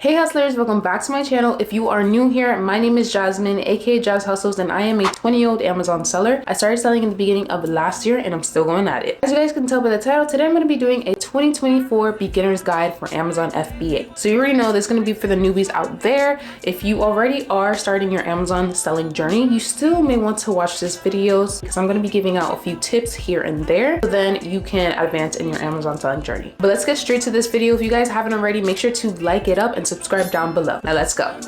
Hey hustlers, welcome back to my channel. If you are new here, my name is Jasmine, aka Jazz Hustles, and I am a 20-year-old Amazon seller. I started selling in the beginning of last year and I'm still going at it. As you guys can tell by the title, today I'm going to be doing a 2024 beginner's guide for Amazon FBA. So you already know this is going to be for the newbies out there. If you already are starting your Amazon selling journey, you still may want to watch this video because I'm going to be giving out a few tips here and there, so then you can advance in your Amazon selling journey. But let's get straight to this video. If you guys haven't already, make sure to like it up and subscribe down below. Now let's go.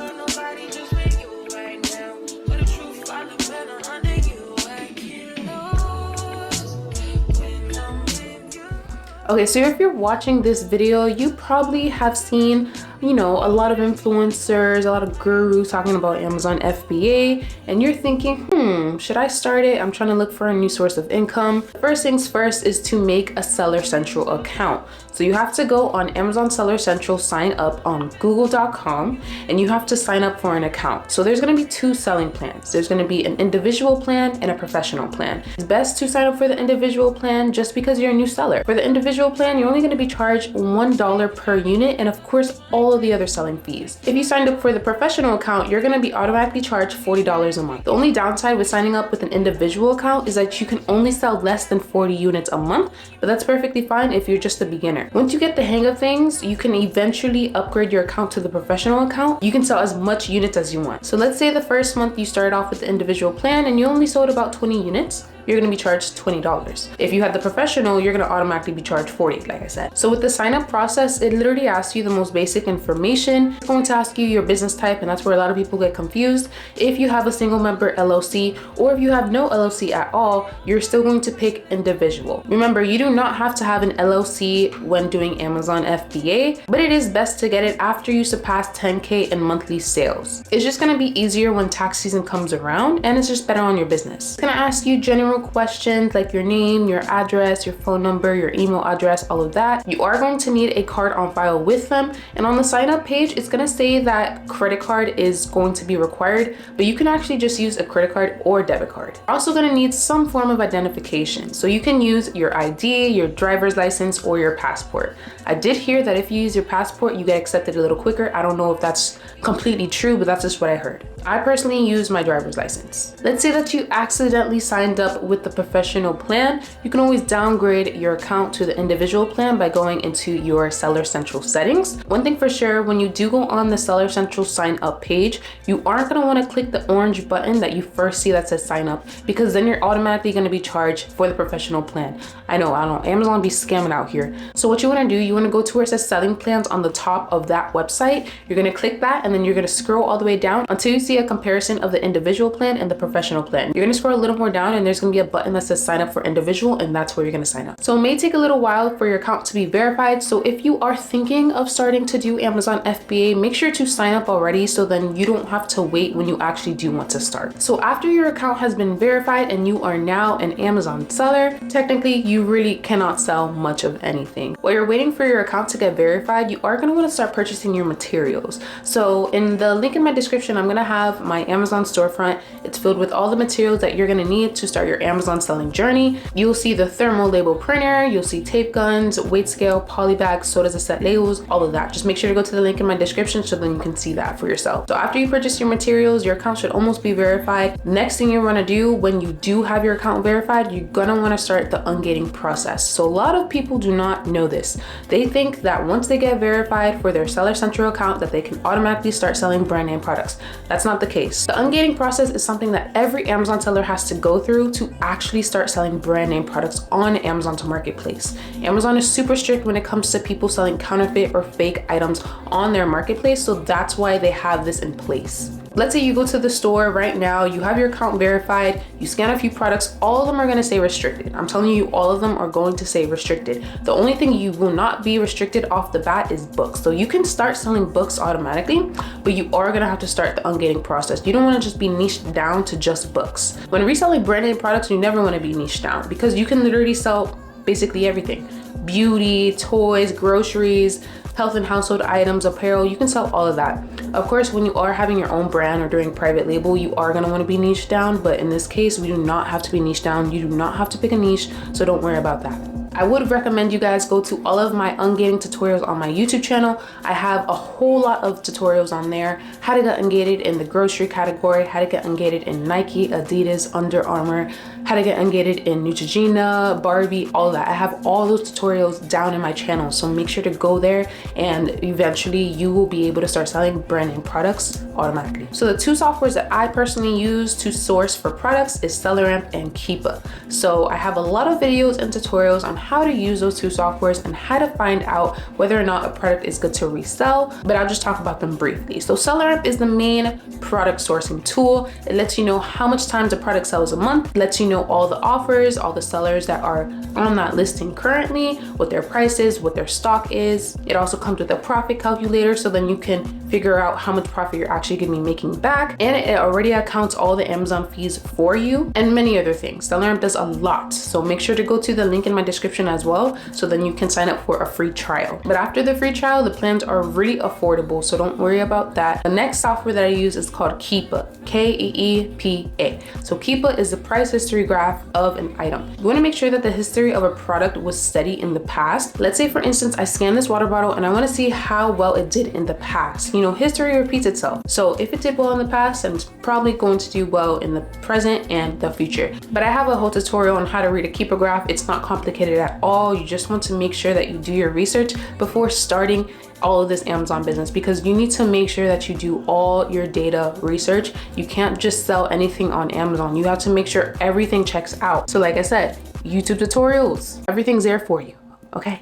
Okay, so if you're watching this video, you probably have seen, a lot of influencers, a lot of gurus talking about Amazon FBA, and you're thinking, should I start it? I'm trying to look for a new source of income. First things first is to make a Seller Central account. So you have to go on Amazon Seller Central, sign up on google.com, and you have to sign up for an account. So there's going to be two selling plans. There's going to be an individual plan and a professional plan. It's best to sign up for the individual plan just because you're a new seller. For the individual plan, you're only going to be charged $1 per unit, and of course all of the other selling fees. If you signed up for the professional account, you're going to be automatically charged $40 a month. The only downside with signing up with an individual account is that you can only sell less than 40 units a month, but that's perfectly fine if you're just a beginner. Once you get the hang of things, you can eventually upgrade your account to the professional account. You can sell as much units as you want. So let's say the first month you started off with the individual plan and you only sold about 20 units. You're going to be charged $20. If you had the professional, you're going to automatically be charged $40, like I said. So with the sign up process, it literally asks you the most basic information. It's going to ask you your business type, and that's where a lot of people get confused. If you have a single member LLC, or if you have no LLC at all, you're still going to pick individual. Remember, you do not have to have an LLC when doing Amazon FBA, but it is best to get it after you surpass 10K in monthly sales. It's just going to be easier when tax season comes around, and it's just better on your business. It's going to ask you general questions like your name, your address, your phone number, your email address, all of that. You are going to need a card on file with them, and on the sign up page it's going to say that credit card is going to be required, but you can actually just use a credit card or debit card. You're also going to need some form of identification, so you can use your ID, your driver's license, or your passport. I did hear that if you use your passport you get accepted a little quicker. I don't know if that's completely true, but that's just what I heard. I personally use my driver's license. Let's say that you accidentally signed up with the professional plan. You can always downgrade your account to the individual plan by going into your Seller Central settings. One thing for sure, when you do go on the Seller Central sign up page, you aren't going to want to click the orange button that you first see that says sign up, because then you're automatically going to be charged for the professional plan. I know, Amazon be scamming out here. So what you want to do, you want to go to where it says selling plans on the top of that website. You're going to click that, and then you're going to scroll all the way down until you see a comparison of the individual plan and the professional plan. You're going to scroll a little more down and there's going to be a button that says sign up for individual, and that's where you're going to sign up. So it may take a little while for your account to be verified. So if you are thinking of starting to do Amazon FBA, make sure to sign up already so then you don't have to wait when you actually do want to start. So after your account has been verified and you are now an Amazon seller, technically you really cannot sell much of anything. While you're waiting for your account to get verified, you are going to want to start purchasing your materials. So in the link in my description, I'm going to have my Amazon storefront. It's filled with all the materials that you're going to need to start your Amazon selling journey. You'll see the thermal label printer, you'll see tape guns, weight scale, poly bags, sodas to set labels, all of that. Just make sure to go to the link in my description so then you can see that for yourself. So after you purchase your materials, your account should almost be verified. Next thing you want to do when you do have your account verified, you're going to want to start the ungating process. So a lot of people do not know this. They think that once they get verified for their Seller Central account that they can automatically start selling brand name products. That's not the case. The ungating process is something that every Amazon seller has to go through to actually start selling brand name products on Amazon's marketplace. Amazon is super strict when it comes to people selling counterfeit or fake items on their marketplace, so that's why they have this in place. Let's say you go to the store right now, you have your account verified, you scan a few products, all of them are going to say restricted. I'm telling you, all of them are going to say restricted. The only thing you will not be restricted off the bat is books. So you can start selling books automatically, but you are going to have to start the ungating process. You don't want to just be niched down to just books. When reselling brand name products, you never want to be niched down because you can literally sell basically everything. Beauty, toys, groceries, health and household items, apparel, you can sell all of that. Of course, when you are having your own brand or doing private label, you are going to want to be niche down, but in this case, we do not have to be niche down. You do not have to pick a niche, so don't worry about that. I would recommend you guys go to all of my ungated tutorials on my YouTube channel. I have a whole lot of tutorials on there. How to get ungated in the grocery category, how to get ungated in Nike, Adidas, Under Armour, how to get ungated in Neutrogena, Barbie, all that. I have all those tutorials down in my channel, so make sure to go there and eventually you will be able to start selling brand name products automatically. So the two softwares that I personally use to source for products is SellerAmp and Keepa. So I have a lot of videos and tutorials on how to use those two softwares and how to find out whether or not a product is good to resell, but I'll just talk about them briefly. So SellerAmp is the main product sourcing tool. It lets you know how much times a product sells a month, lets you know all the offers, all the sellers that are on that listing currently, what their price is, what their stock is. It also comes with a profit calculator, so then you can figure out how much profit you're actually going to be making back, and it already accounts all the Amazon fees for you and many other things. SellerAmp does a lot, so make sure to go to the link in my description as well, so then you can sign up for a free trial. But after the free trial, the plans are really affordable, so don't worry about that. The next software that I use is called Keepa, Keepa. So Keepa is the price history graph of an item. You want to make sure that the history of a product was steady in the past. Let's say, for instance, I scan this water bottle and I want to see how well it did in the past. You know, history repeats itself. So if it did well in the past, then it's probably going to do well in the present and the future. But I have a whole tutorial on how to read a Keepa graph. It's not complicated at all. You just want to make sure that you do your research before starting all of this Amazon business, because you need to make sure that you do all your data research. You can't just sell anything on Amazon. You have to make sure everything checks out. So like I said, YouTube tutorials, everything's there for you, okay?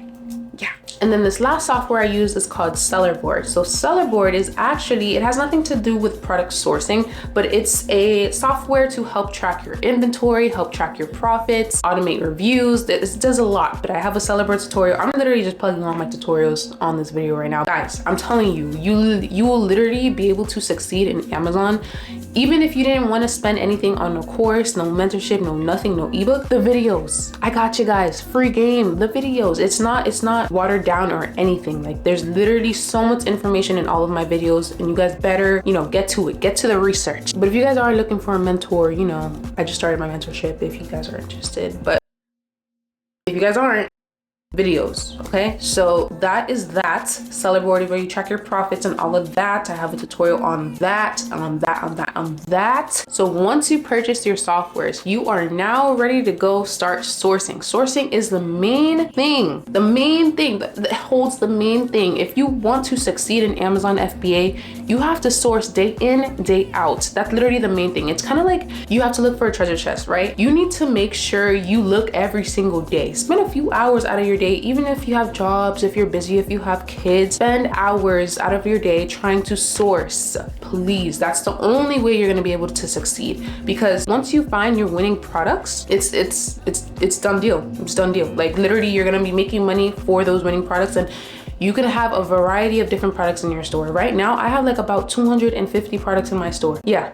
Yeah. And then this last software I use is called Sellerboard. So Sellerboard is actually, it has nothing to do with product sourcing, but it's a software to help track your inventory, help track your profits, automate reviews. This does a lot, but I have a Sellerboard tutorial. I'm literally just plugging all my tutorials on this video right now. Guys, I'm telling you, you will literally be able to succeed in Amazon. Even if you didn't want to spend anything on no course, no mentorship, no nothing, no ebook, the videos. I got you guys, free game, the videos. It's not watered down or anything. Like, there's literally so much information in all of my videos, and you guys better, you know, get to it, get to the research. But if you guys are looking for a mentor, you know, I just started my mentorship if you guys are interested. But if you guys aren't, videos, okay? So that is that. Sellerboard, where you track your profits and all of that. I have a tutorial on that. So once you purchase your softwares, you are now ready to go start sourcing. Sourcing is the main thing that holds the main thing. If you want to succeed in Amazon FBA, you have to source day in, day out. That's literally the main thing. It's kind of like you have to look for a treasure chest, right? You need to make sure you look every single day. Spend a few hours out of your day, even if you have jobs, if you're busy, if you have kids, spend hours out of your day trying to source, please. That's the only way you're gonna be able to succeed, because once you find your winning products, it's done deal. It's done deal. Like, literally, you're gonna be making money for those winning products, and you can have a variety of different products in your store. Right now, I have like about 250 products in my store. Yeah.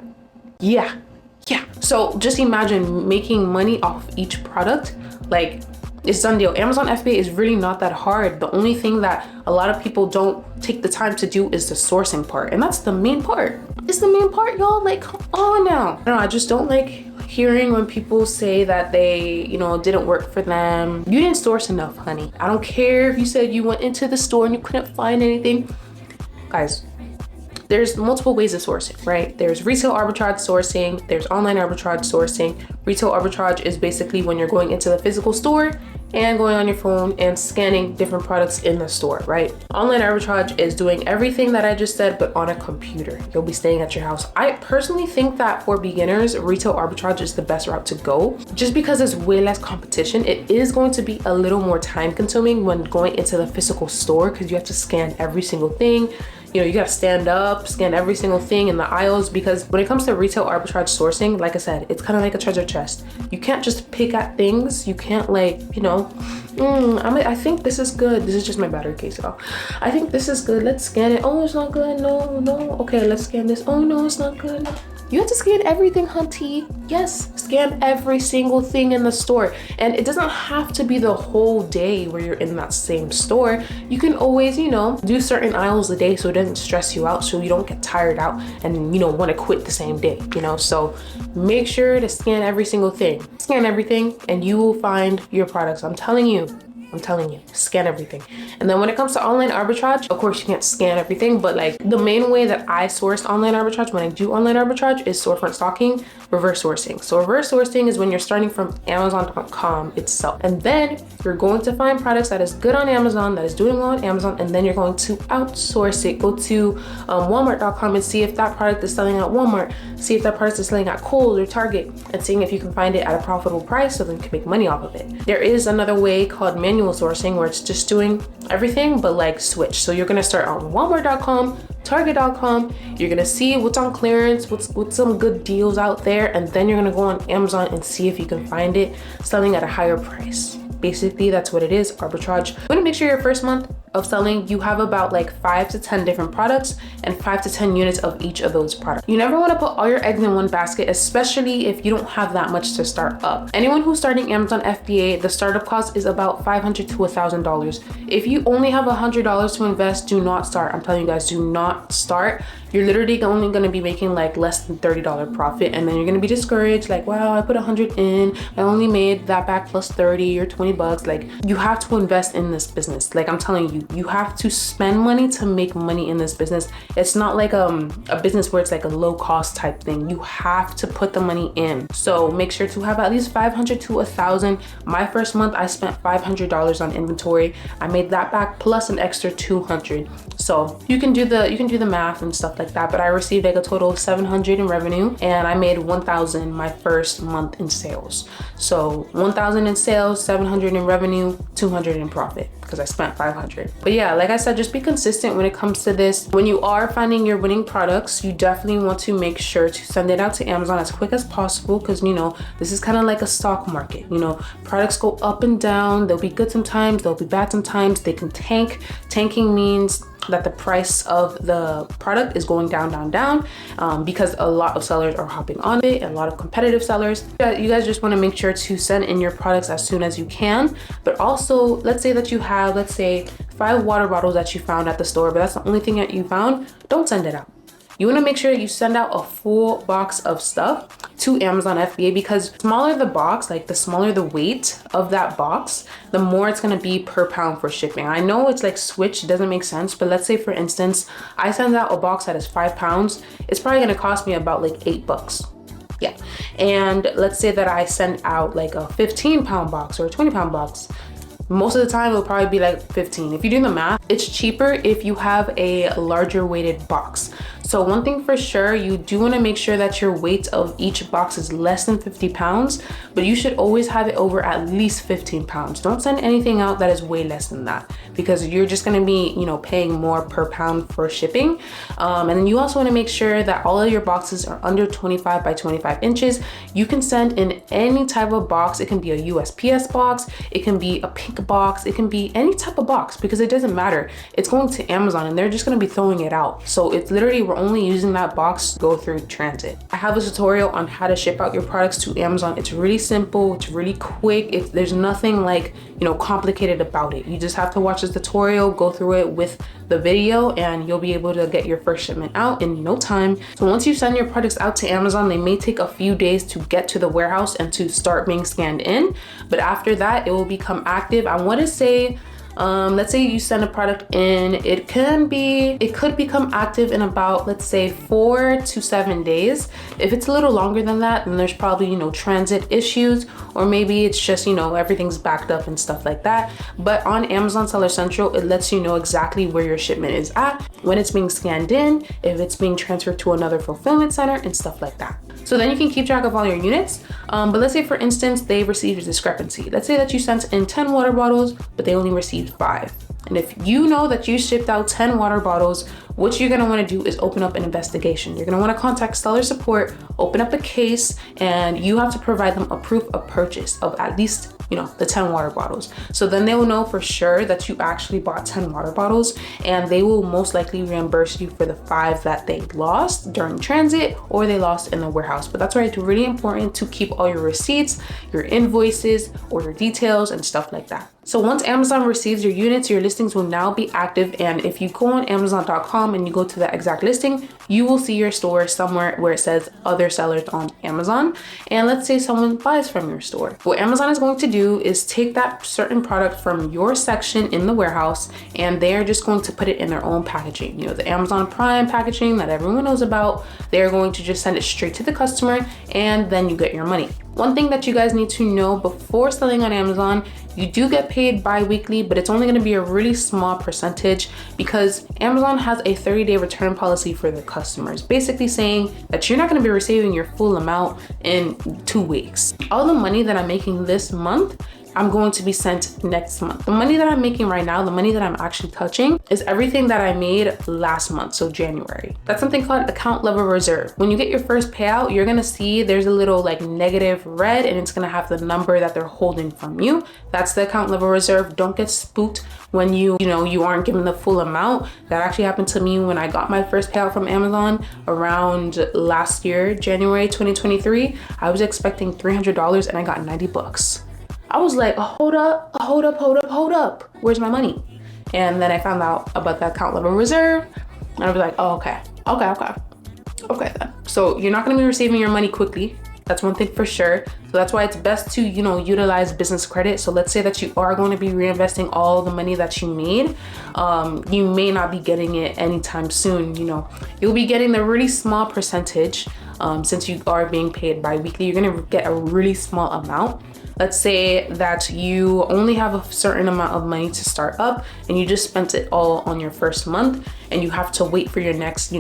So just imagine making money off each product. Like, it's done deal. Amazon FBA is really not that hard. The only thing that a lot of people don't take the time to do is the sourcing part. And that's the main part. It's the main part, y'all. Like, come on now. I don't know, I just don't like hearing when people say that they, you know, didn't work for them. You didn't source enough, honey. I don't care if you said you went into the store and you couldn't find anything. Guys, there's multiple ways of sourcing, right? There's retail arbitrage sourcing, there's online arbitrage sourcing. Retail arbitrage is basically when you're going into the physical store and going on your phone and scanning different products in the store, right? Online arbitrage is doing everything that I just said, but on a computer. You'll be staying at your house. I personally think that for beginners, retail arbitrage is the best route to go, just because there's way less competition. It is going to be a little more time consuming when going into the physical store, because you have to scan every single thing. You know, you gotta stand up, scan every single thing in the aisles, because when it comes to retail arbitrage sourcing, like I said, it's kind of like a treasure chest. You can't just pick at things. You can't, like, you know, I think this is good. This is just my battery case, y'all. I think this is good. Let's scan it. Oh, it's not good. No. Okay, let's scan this. Oh, no, it's not good. No. You have to scan everything, hunty. Yes, scan every single thing in the store. And it doesn't have to be the whole day where you're in that same store. You can always, you know, do certain aisles a day so it doesn't stress you out, so you don't get tired out and, you know, want to quit the same day, you know? So make sure to scan every single thing. Scan everything and you will find your products. I'm telling you, I'm telling you, scan everything. And then when it comes to online arbitrage, of course you can't scan everything, but like the main way that I source online arbitrage when I do online arbitrage is storefront stocking, reverse sourcing. So reverse sourcing is when you're starting from Amazon.com itself. And then you're going to find products that is good on Amazon, that is doing well on Amazon, and then you're going to outsource it. Go to Walmart.com and see if that product is selling at Walmart, see if that product is selling at Kohl's or Target, and seeing if you can find it at a profitable price so then you can make money off of it. There is another way called manual sourcing where it's just doing everything but like switch. So you're gonna start on Walmart.com, Target.com, you're gonna see what's on clearance, what's some good deals out there, and then you're gonna go on Amazon and see if you can find it selling at a higher price. Basically, that's what it is, arbitrage. You wanna make sure your first month of selling, you have about like 5 to 10 different products and 5 to 10 units of each of those products. You never want to put all your eggs in one basket, especially if you don't have that much to start up. Anyone who's starting Amazon FBA, the startup cost is about $500 to $1,000. If you only have $100 to invest, do not start. I'm telling you guys, do not start. You're literally only going to be making like less than $30 profit, and then you're going to be discouraged, like, wow, I put 100 in, I only made that back plus 30 or 20 bucks. Like, you have to invest in this business. Like, I'm telling you, you have to spend money to make money in this business. It's not like a business where it's like a low cost type thing. You have to put the money in. So make sure to have at least 500 to 1,000. My first month, I spent $500 on inventory. I made that back plus an extra 200. So you can do the math and stuff like that. But I received like a total of 700 in revenue, and I made 1,000 my first month in sales. So 1,000 in sales, 700 in revenue, 200 in profit because I spent 500. But yeah, like I said, just be consistent when it comes to this. When you are finding your winning products, you definitely want to make sure to send it out to Amazon as quick as possible, because you know, this is kind of like a stock market. You know, products go up and down. They'll be good sometimes, they'll be bad sometimes. They can tank. Tanking means that the price of the product is going down, because a lot of sellers are hopping on it, and a lot of competitive sellers. You guys just want to make sure to send in your products as soon as you can. But also, let's say that you have, let's say 5 water bottles that you found at the store, but that's the only thing that you found. Don't send it out. You want to make sure you send out a full box of stuff to Amazon FBA, because the smaller the box, like the smaller the weight of that box, the more it's going to be per pound for shipping. I know it's like switch, doesn't make sense, but let's say for instance, I send out a box that is 5 pounds. It's probably going to cost me about like $8. Yeah. And let's say that I send out like a 15-pound box or a 20-pound box. Most of the time it'll probably be like 15. If you do the math, it's cheaper if you have a larger weighted box. So one thing for sure, you do want to make sure that your weight of each box is less than 50 pounds, but you should always have it over at least 15 pounds. Don't send anything out that is way less than that, because you're just going to be, you know, paying more per pound for shipping. And then you also want to make sure that all of your boxes are under 25 by 25 inches. You can send in any type of box. It can be a USPS box. It can be a pink box. It can be any type of box, because it doesn't matter. It's going to Amazon and they're just going to be throwing it out. So it's literally, we're only using that box to go through transit. I have a tutorial on how to ship out your products to Amazon. It's really simple. It's really quick. There's nothing like, you know, complicated about it. You just have to watch this tutorial, go through it with the video, and you'll be able to get your first shipment out in no time. So once you send your products out to Amazon, they may take a few days to get to the warehouse and to start being scanned in. But after that, it will become active. I want to say, let's say you send a product in, it could become active in about, let's say 4 to 7 days. If it's a little longer than that, then there's probably, you know, transit issues, or maybe it's just, you know, everything's backed up and stuff like that. But on Amazon Seller Central, it lets you know exactly where your shipment is at, when it's being scanned in, if it's being transferred to another fulfillment center and stuff like that. So then you can keep track of all your units. But let's say for instance, they received a discrepancy. Let's say that you sent in 10 water bottles, but they only received 5. And if you know that you shipped out 10 water bottles, what you're gonna wanna do is open up an investigation. You're gonna wanna contact seller support, open up a case, and you have to provide them a proof of purchase of at least, you know, the 10 water bottles. So then they will know for sure that you actually bought 10 water bottles, and they will most likely reimburse you for the 5 that they lost during transit or they lost in the warehouse. But that's why it's really important to keep all your receipts, your invoices, order details, and stuff like that. So once Amazon receives your units, your listings will now be active. And if you go on Amazon.com and you go to that exact listing, you will see your store somewhere where it says other sellers on Amazon. And let's say someone buys from your store. What Amazon is going to do is take that certain product from your section in the warehouse, and they're just going to put it in their own packaging. You know, the Amazon Prime packaging that everyone knows about. They're going to just send it straight to the customer, and then you get your money. One thing that you guys need to know before selling on Amazon, you do get paid bi-weekly, but it's only going to be a really small percentage because Amazon has a 30-day return policy for the customers, basically saying that you're not going to be receiving your full amount in 2 weeks. All the money that I'm making this month, I'm going to be sent next month. The money that I'm making right now, the money that I'm actually touching, is everything that I made last month, so January. That's something called account level reserve. When you get your first payout, you're gonna see there's a little like negative red, and it's gonna have the number that they're holding from you. That's the account level reserve. Don't get spooked when you aren't given the full amount. That actually happened to me when I got my first payout from Amazon around last year, January 2023. I was expecting $300 and I got $90. I was like, hold up. Where's my money? And then I found out about the account level reserve, and I was like, oh, okay then. So you're not gonna be receiving your money quickly. That's one thing for sure. So that's why it's best to, utilize business credit. So let's say that you are going to be reinvesting all the money that you made. You may not be getting it anytime soon. You'll be getting the really small percentage. Since you are being paid bi-weekly, you're gonna get a really small amount. Let's say that you only have a certain amount of money to start up and you just spent it all on your first month, and you have to wait for your next,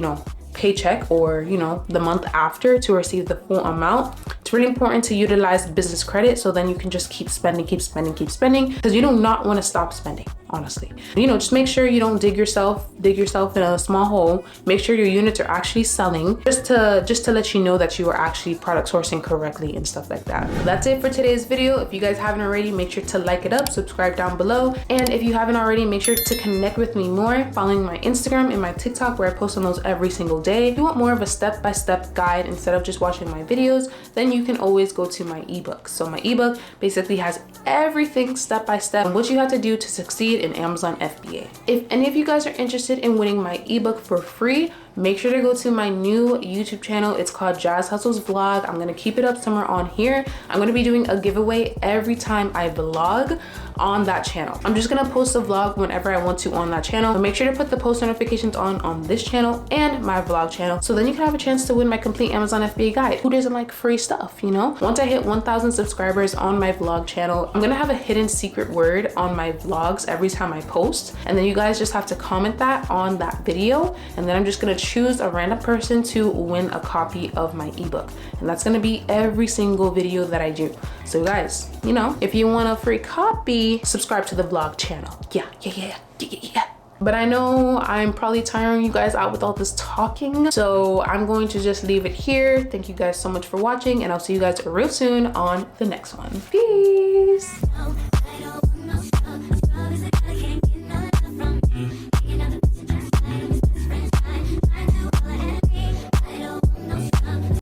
paycheck or, the month after to receive the full amount. It's really important to utilize business credit so then you can just keep spending because you do not want to stop spending, honestly. Just make sure you don't dig yourself in a small hole. Make sure your units are actually selling, just to let you know that you are actually product sourcing correctly and stuff like that. That's it for today's video. If you guys haven't already, make sure to like it up, subscribe down below. And if you haven't already, make sure to connect with me more, following my Instagram and my TikTok where I post on those every single day. If you want more of a step-by-step guide instead of just watching my videos, then you can always go to my ebook. So my ebook basically has everything step-by-step and what you have to do to succeed in Amazon FBA. If any of you guys are interested in winning my ebook for free, make sure to go to my new YouTube channel. It's called Jazz Hustles Vlog. I'm gonna keep it up somewhere on here. I'm gonna be doing a giveaway every time I vlog on that channel. I'm just gonna post a vlog whenever I want to on that channel. But make sure to put the post notifications on this channel and my vlog channel, so then you can have a chance to win my complete Amazon FBA guide. Who doesn't like free stuff, Once I hit 1,000 subscribers on my vlog channel, I'm gonna have a hidden secret word on my vlogs every time I post. And then you guys just have to comment that on that video. And then I'm just gonna choose a random person to win a copy of my ebook. And that's gonna be every single video that I do. So guys, if you want a free copy, subscribe to the vlog channel. Yeah. But I know I'm probably tiring you guys out with all this talking, so I'm going to just leave it here. Thank you guys so much for watching, and I'll see you guys real soon on the next one. Peace.